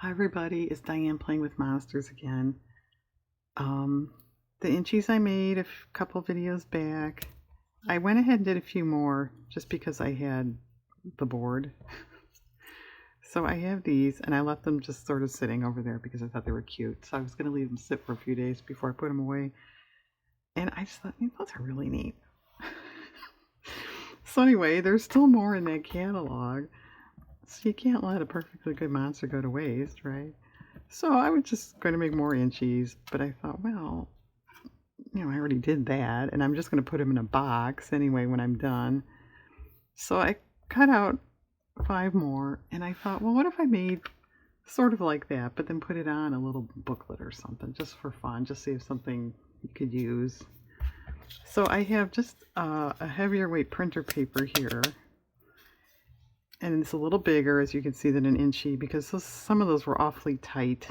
Hi everybody, it's Diane playing with monsters again. The inchies I made a couple videos back. I went ahead and did a few more just because I had the board. So I have these and I left them just sort of sitting over there because I thought they were cute. So I was going to leave them sit for a few days before I put them away. And I just thought, those are really neat. So anyway, there's still more in that catalog. So you can't let a perfectly good monster go to waste, right? So I was just going to make more inchies, but I thought, well, I already did that, and I'm just going to put them in a box anyway when I'm done. So I cut out 5 more, and I thought, well, what if I made sort of like that, but then put it on a little booklet or something, just for fun, just see if something you could use. So I have just a heavier weight printer paper here. And it's a little bigger, as you can see, than an inchy because some of those were awfully tight.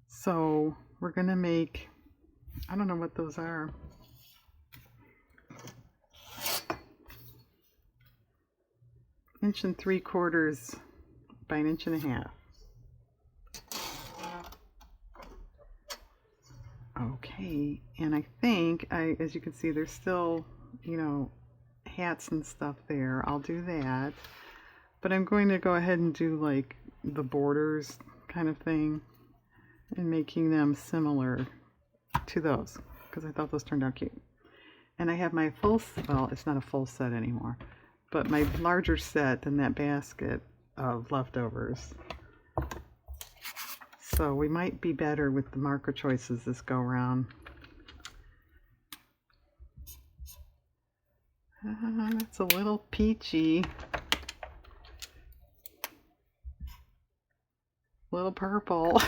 So we're going to make, I don't know what those are. Inch and 3/4 by 1.5 inches. Okay, and I think, as you can see, there's still, hats and stuff there. I'll do that. But I'm going to go ahead and do like the borders kind of thing and making them similar to those because I thought those turned out cute. And I have my well, it's not a full set anymore, but my larger set than that basket of leftovers. So we might be better with the marker choices this go around. It's a little peachy. Little purple.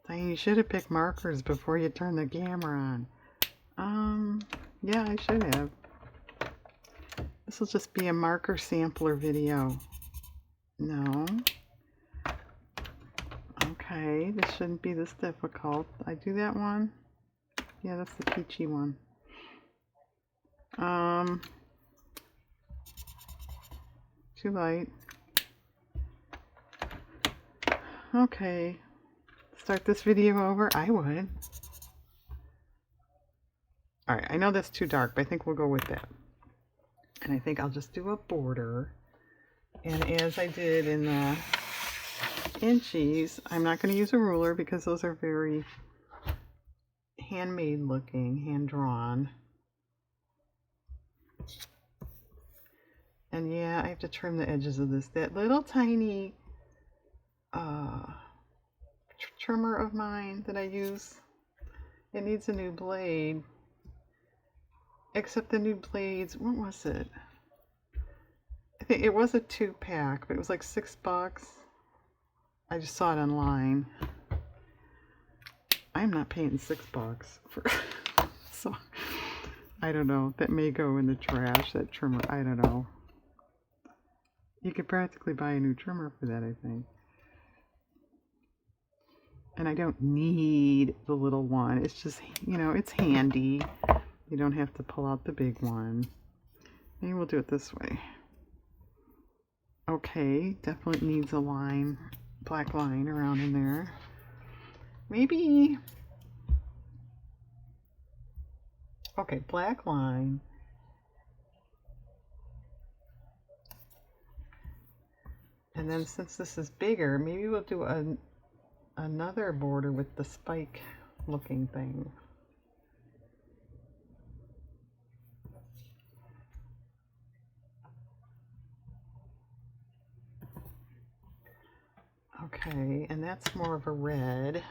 Dang, you should have picked markers before you turned the camera on. Yeah, I should have. This will just be a marker sampler video. No. Okay, this shouldn't be this difficult. I do that one? Yeah, that's the peachy one. Too light. Okay. Start this video over? I would. Alright, I know that's too dark, but I think we'll go with that. And I think I'll just do a border. And as I did in the inchies, I'm not going to use a ruler because those are very handmade looking, hand-drawn. And yeah, I have to trim the edges of this. That little tiny trimmer of mine that I use, it needs a new blade. Except the new blades, what was it? I think it was a 2-pack, but it was like $6. I just saw it online. I'm not paying $6 for so I don't know. That may go in the trash, that trimmer. I don't know. You could practically buy a new trimmer for that, I think. And I don't need the little one. It's just, it's handy. You don't have to pull out the big one. Maybe we'll do it this way. Okay, definitely needs a line, black line around in there. Maybe, okay, black line. And then since this is bigger, maybe we'll do another border with the spike looking thing. Okay, and that's more of a red.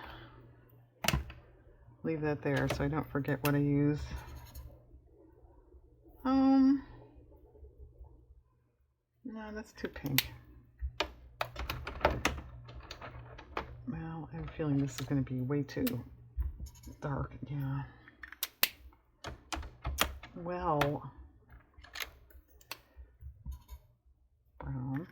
Leave that there so I don't forget what I use. No, that's too pink. Well, I have a feeling this is going to be way too dark. Yeah. Well, brown.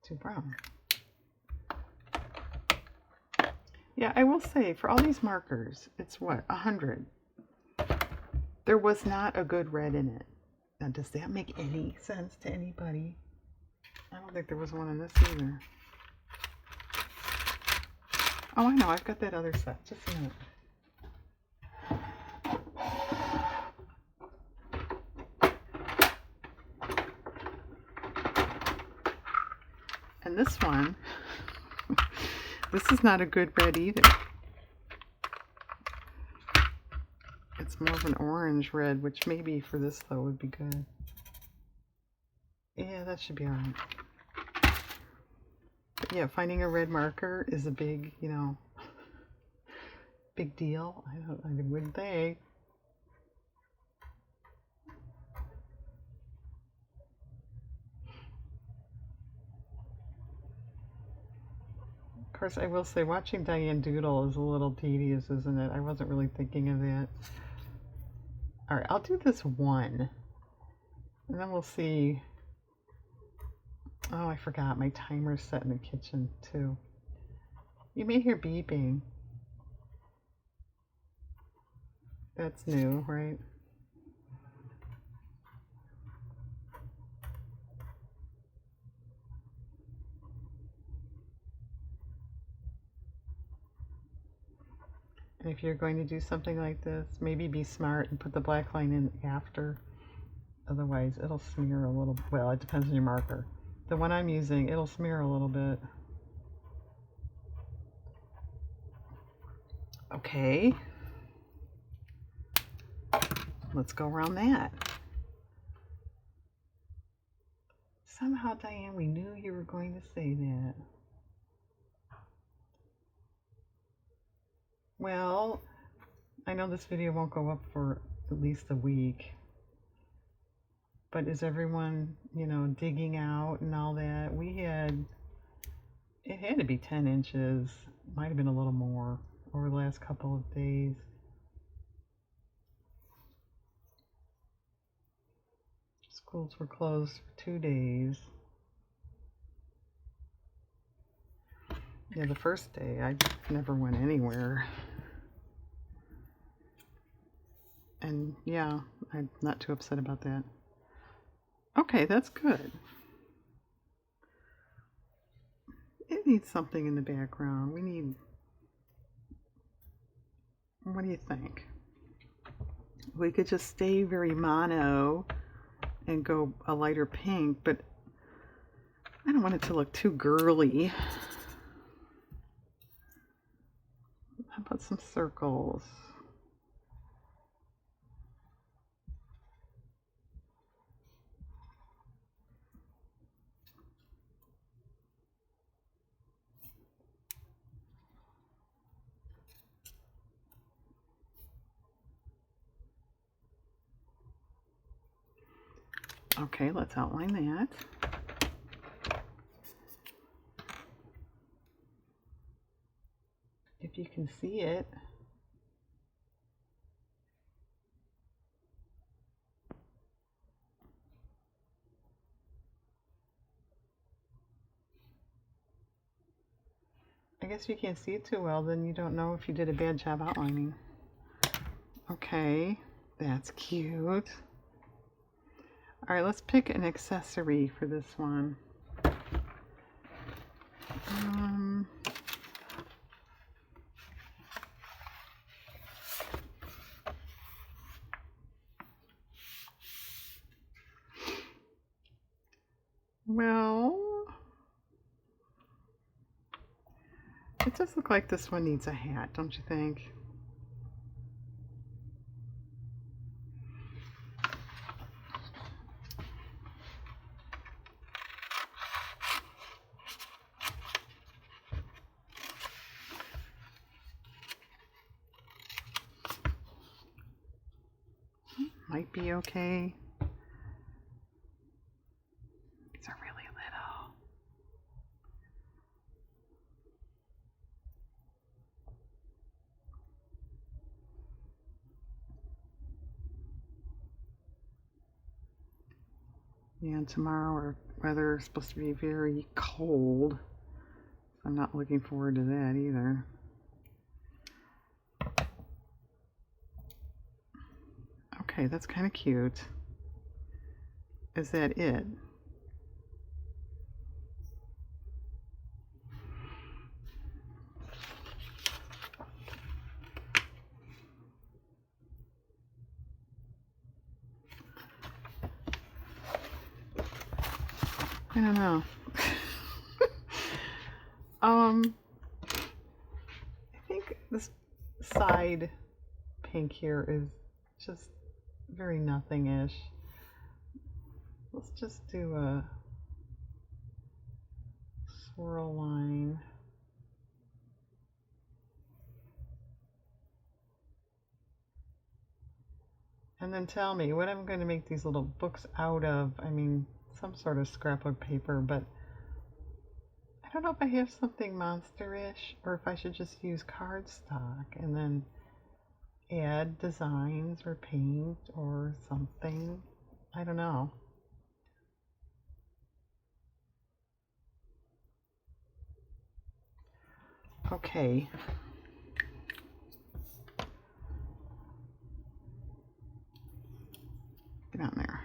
Too brown. Yeah, I will say, for all these markers, it's what, 100. There was not a good red in it. Now, does that make any sense to anybody? I don't think there was one in this either. Oh, I know. I've got that other set. Just a minute. And this one, this is not a good red either. It's more of an orange red, which maybe for this though would be good. Yeah, that should be alright. But yeah, finding a red marker is a big, you know, big deal. I wouldn't think. Of course, I will say watching Diane doodle is a little tedious, isn't it? I wasn't really thinking of that. Alright, I'll do this one. And then we'll see. Oh, I forgot. My timer's set in the kitchen, too. You may hear beeping. That's new, right? And if you're going to do something like this, maybe be smart and put the black line in after. Otherwise, it'll smear a little. Well, it depends on your marker. The one I'm using, it'll smear a little bit. Okay. Let's go around that. Somehow, Diane, we knew you were going to say that. Well, I know this video won't go up for at least a week. But is everyone, you know, digging out and all that? It had to be 10 inches. Might have been a little more over the last couple of days. Schools were closed for 2 days. Yeah, the first day I never went anywhere. And yeah, I'm not too upset about that. Okay, that's good. It needs something in the background. We need... What do you think? We could just stay very mono and go a lighter pink, but I don't want it to look too girly. How about some circles? Okay, let's outline that. If you can see it. I guess you can't see it too well, then you don't know if you did a bad job outlining. Okay, that's cute. All right, let's pick an accessory for this one. Well, it does look like this one needs a hat, don't you think? Might be okay. These are really little. Yeah, and tomorrow our weather is supposed to be very cold. I'm not looking forward to that either. Okay, that's kind of cute. Is that it? I don't know. I think this side pink here is just very nothing-ish. Let's just do a swirl line. And then tell me what I'm going to make these little books out of. I mean, some sort of scrapbook paper, but I don't know if I have something monster-ish or if I should just use cardstock and then add designs or paint or something. I don't know. Okay. Get on there.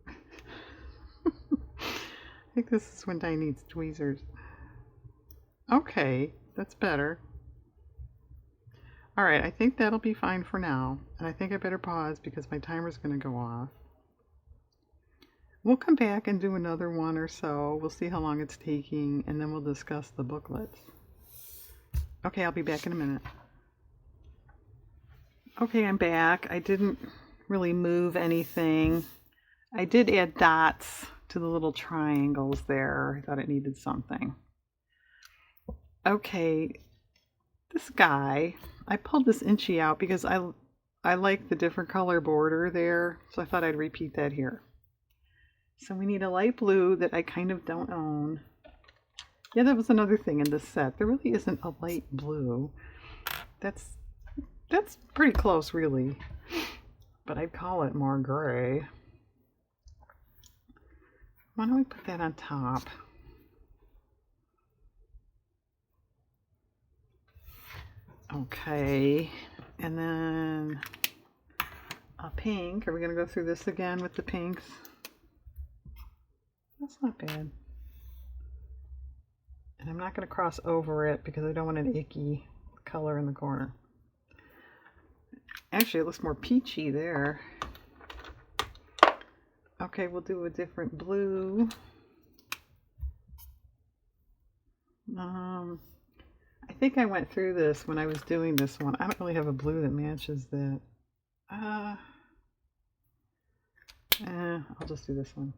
I think this is when Di needs tweezers. Okay, that's better. Alright, I think that'll be fine for now. And I think I better pause because my timer's going to go off. We'll come back and do another one or so. We'll see how long it's taking, and then we'll discuss the booklets. Okay, I'll be back in a minute. Okay, I'm back. I didn't really move anything. I did add dots to the little triangles there. I thought it needed something. Okay, this guy, I pulled this inchie out because I like the different color border there, so I thought I'd repeat that here. So we need a light blue that I kind of don't own. Yeah, that was another thing in this set. There really isn't a light blue. That's pretty close, really. But I'd call it more gray. Why don't we put that on top? Okay, and then a pink. Are we going to go through this again with the pinks? That's not bad. And I'm not going to cross over it because I don't want an icky color in the corner. Actually, it looks more peachy there. Okay, we'll do a different blue. I think I went through this when I was doing this one. I don't really have a blue that matches that. I'll just do this one.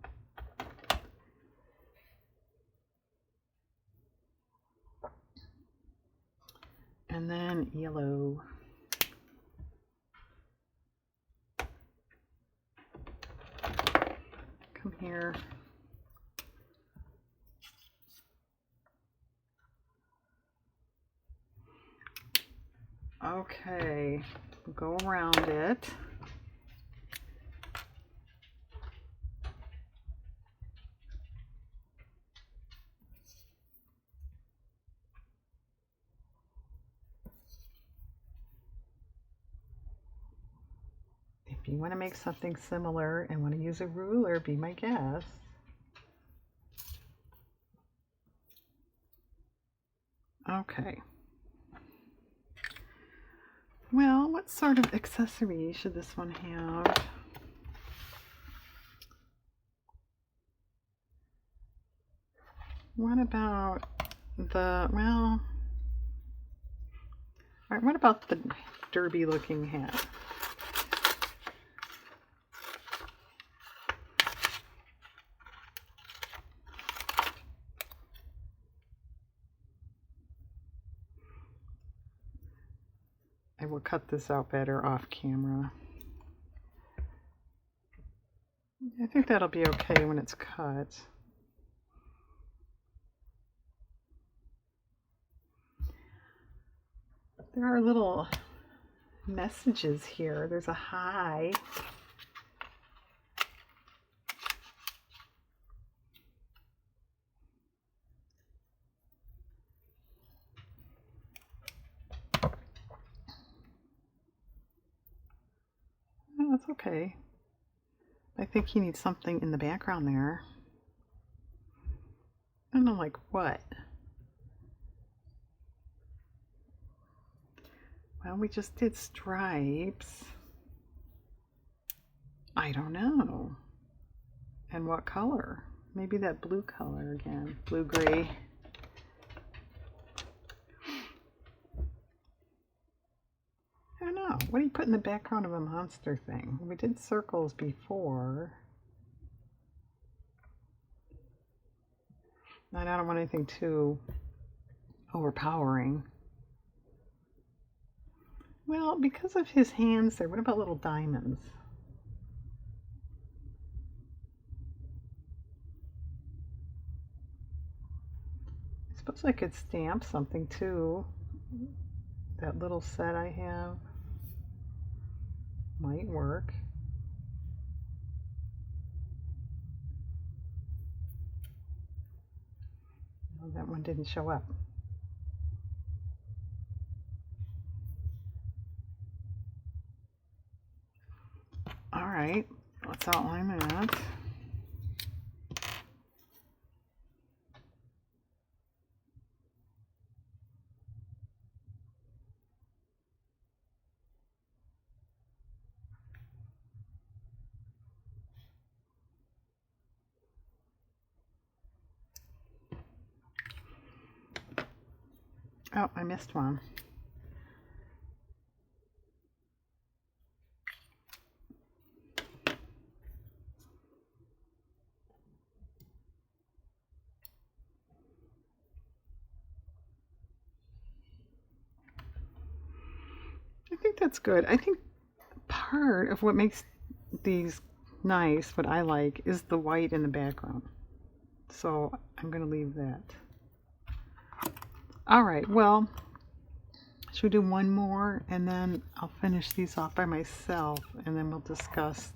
And then yellow. Come here. Okay, go around it. If you want to make something similar and want to use a ruler, be my guest. Okay. Well, what sort of accessory should this one have? What about the, well, all right, what about the derby looking hat? I will cut this out better off camera. I think that'll be okay when it's cut. There are little messages here. There's a hi. That's okay. I think he needs something in the background there. I don't know, like what? Well, we just did stripes. I don't know. And what color? Maybe that blue color again. Blue-gray. I don't know. What do you put in the background of a monster thing? We did circles before. And I don't want anything too overpowering. Well, because of his hands there, what about little diamonds? I suppose I could stamp something too. That little set I have might work. Oh, that one didn't show up. All right, let's outline that. Oh, I missed one. I think that's good. I think part of what makes these nice, what I like, is the white in the background. So I'm going to leave that. All right, well, should we do one more and then I'll finish these off by myself and then we'll discuss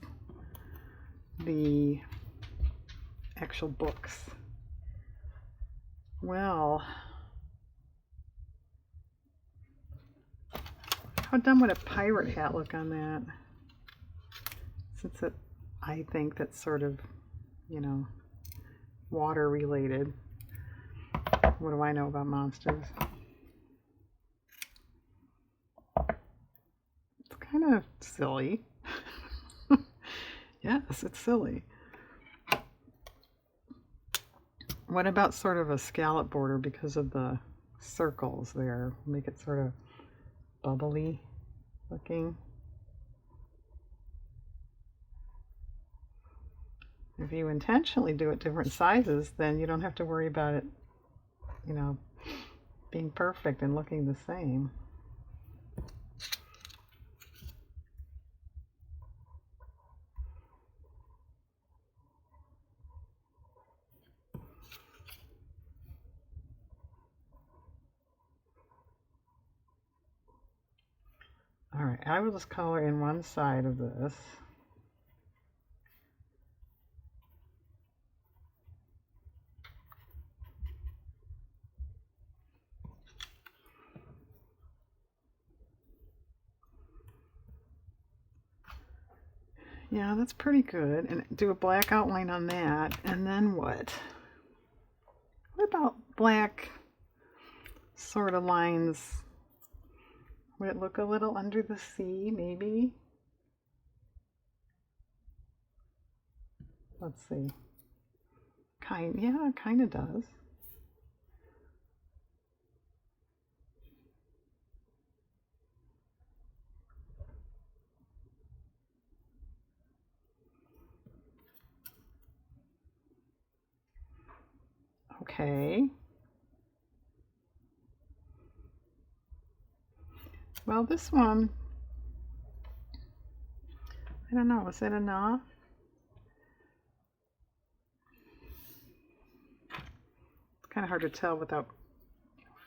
the actual books. Well, how dumb would a pirate hat look on that? Since I think that's sort of, you know, water related. What do I know about monsters? It's kind of silly. Yes, it's silly. What about sort of a scallop border because of the circles there? Make it sort of bubbly looking. If you intentionally do it different sizes, then you don't have to worry about it, you know, being perfect and looking the same. All right, I will just color in one side of this. Yeah, that's pretty good. And do a black outline on that. And then what? What about black sort of lines? Would it look a little under the sea, maybe? Let's see. Yeah, it kind of does. Okay. Well, this one, I don't know, is that enough? It's kind of hard to tell without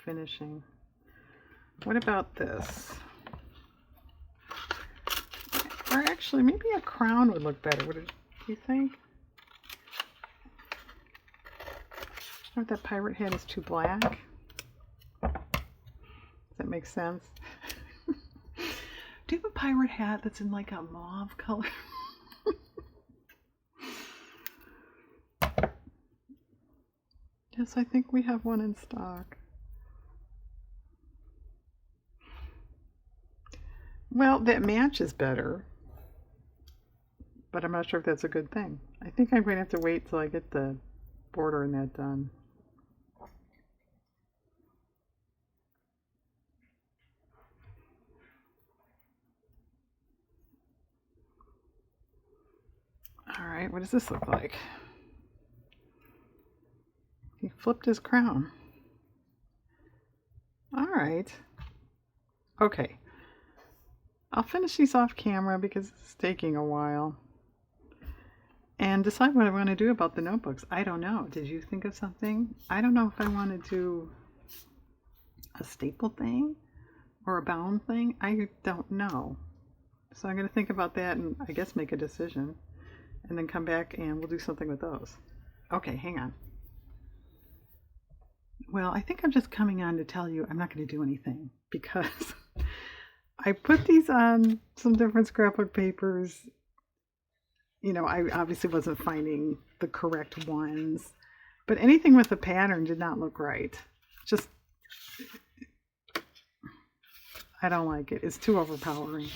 finishing. What about this? Or actually, maybe a crown would look better. Do you think? Or that pirate hat is too black? Does that make sense? Do you have a pirate hat that's in like a mauve color? Yes, I think we have one in stock. Well, that matches better, but I'm not sure if that's a good thing. I think I'm going to have to wait till I get the border and that done. All right, what does this look like? He flipped his crown. All right. Okay. I'll finish these off camera because it's taking a while. And decide what I want to do about the notebooks. I don't know. Did you think of something? I don't know if I want to do a staple thing or a bound thing. I don't know. So I'm going to think about that and I guess make a decision. And then come back and we'll do something with those. Okay, hang on. Well, I think I'm just coming on to tell you I'm not going to do anything because I put these on some different scrapbook papers. You know, I obviously wasn't finding the correct ones, but anything with a pattern did not look right. Just, I don't like it. It's too overpowering.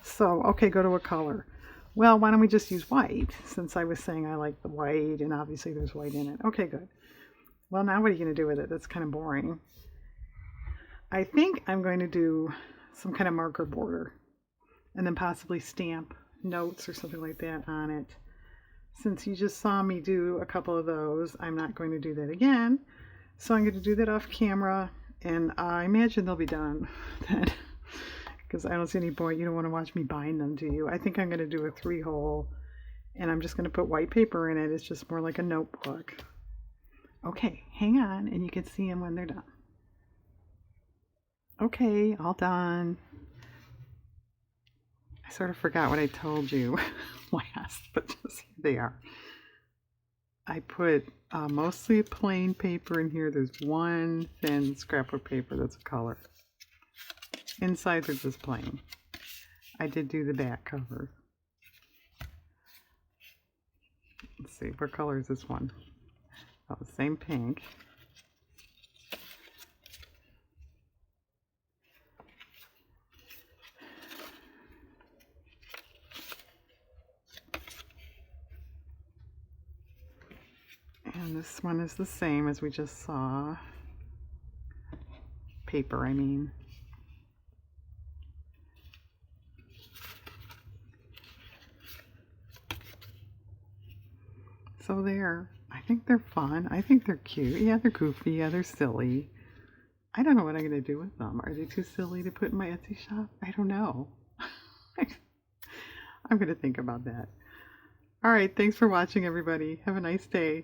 So, okay, go to a color. Well, why don't we just use white, since I was saying I like the white, and obviously there's white in it. Okay, good. Well, now what are you going to do with it? That's kind of boring. I think I'm going to do some kind of marker border, and then possibly stamp notes or something like that on it. Since you just saw me do a couple of those, I'm not going to do that again. So I'm going to do that off camera, and I imagine they'll be done then. Because I don't see any point. You don't want to watch me bind them, do you? I think I'm going to do a 3-hole, and I'm just going to put white paper in it. It's just more like a notebook. Okay, hang on, and you can see them when they're done. Okay, all done. I sort of forgot what I told you last, but just here they are. I put mostly plain paper in here. There's one thin scrapbook paper that's a color. Inside they're just plain. I did do the back cover. Let's see, what color is this one? Oh, the same pink. And this one is the same as we just saw. Paper, I mean. So there. I think they're fun. I think they're cute. Yeah, they're goofy. Yeah, they're silly. I don't know what I'm going to do with them. Are they too silly to put in my Etsy shop? I don't know. I'm going to think about that. All right. Thanks for watching, everybody. Have a nice day.